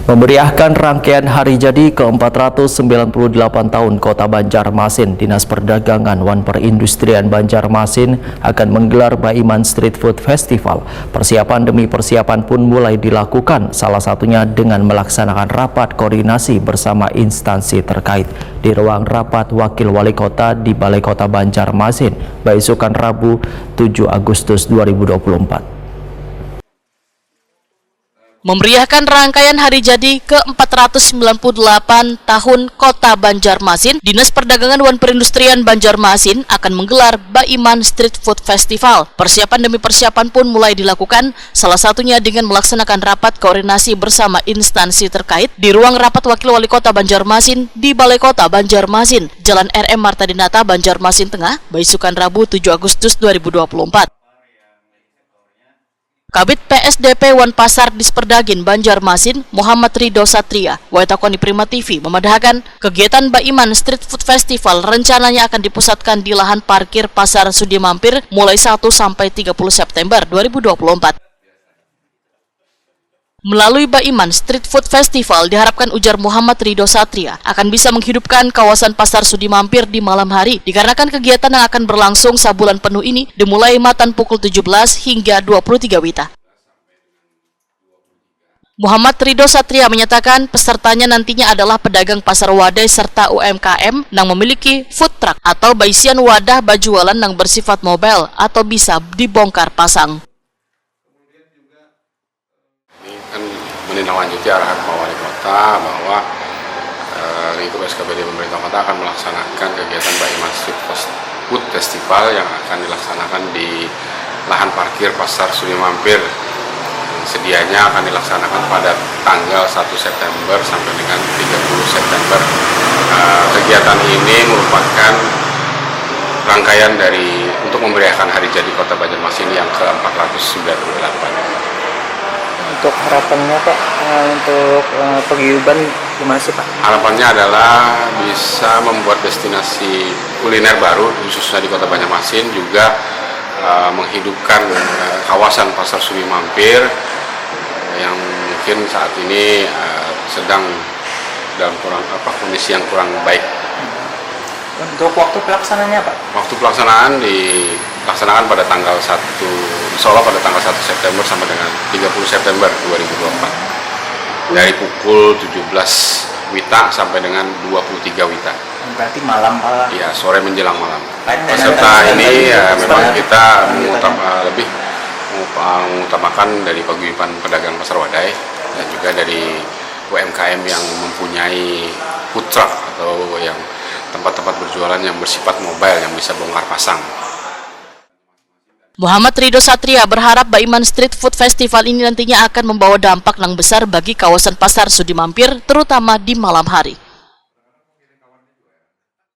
Memeriahkan rangkaian hari jadi ke-498 tahun Kota Banjarmasin, Dinas Perdagangan wan Perindustrian Banjarmasin akan menggelar Baiman Street Food Festival. Persiapan demi persiapan pun mulai dilakukan, salah satunya dengan melaksanakan rapat koordinasi bersama instansi terkait di ruang rapat Wakil Wali Kota di Balai Kota Banjarmasin, besokan Rabu 7 Agustus 2024. Memeriahkan rangkaian hari jadi ke-498 tahun Kota Banjarmasin, Dinas Perdagangan wan Perindustrian Banjarmasin akan menggelar Baiman Street Food Festival. Persiapan demi persiapan pun mulai dilakukan, salah satunya dengan melaksanakan rapat koordinasi bersama instansi terkait di ruang rapat Wakil Wali Kota Banjarmasin di Balai Kota Banjarmasin, Jalan RM Marta Dinata, Banjarmasin Tengah, besokan Rabu 7 Agustus 2024. Kabid PSDP wan Pasar Disperdagin Banjarmasin, Muhammad Ridho Satria, Waitakoni Prima TV memandahkan kegiatan Baiman Street Food Festival rencananya akan dipusatkan di lahan parkir Pasar Sudi Mampir mulai 1 sampai 30 September 2024. Melalui Baiman Street Food Festival diharapkan, ujar Muhammad Ridho Satria, akan bisa menghidupkan kawasan Pasar Sudi Mampir di malam hari, dikarenakan kegiatan yang akan berlangsung sebulan penuh ini dimulai matan pukul 17 hingga 23 WITA. Muhammad Ridho Satria menyatakan pesertanya nantinya adalah pedagang pasar wadai serta UMKM yang memiliki food truck atau baisian wadah bajualan yang bersifat mobile atau bisa dibongkar pasang. Menindaklanjuti arahan Pak Wali Kota bahwa lingkup SKPD pemerintah kota akan melaksanakan kegiatan Baiman Street Food Festival yang akan dilaksanakan di lahan parkir Pasar Sudi Mampir. Sedianya akan dilaksanakan pada tanggal 1 September sampai dengan 30 September. Kegiatan ini merupakan rangkaian untuk memeriahkan hari jadi Kota Banjarmasin yang ke-498. Untuk harapannya Pak, untuk paguyuban gimana sih Pak? Harapannya adalah bisa membuat destinasi kuliner baru khususnya di Kota Banjarmasin, juga menghidupkan kawasan Pasar Sudi Mampir yang mungkin saat ini sedang dalam kondisi yang kurang baik. Untuk waktu pelaksanaannya Pak? Waktu pelaksanaan dilaksanakan pada tanggal 1, insya Allah pada tanggal 1 September sampai dengan 30 September 2024. Dari pukul 17 WITA sampai dengan 23 WITA. Berarti malam Pak? Iya, sore menjelang malam. Peserta ini memang kita lebih mengutamakan dari paguyuban pedagang pasar wadai dan juga dari UMKM yang mempunyai food truck atau yang tempat-tempat berjualan yang bersifat mobile yang bisa bongkar pasang. Muhammad Ridho Satria berharap Baiman Street Food Festival ini nantinya akan membawa dampak yang besar bagi kawasan Pasar Sudi Mampir, terutama di malam hari.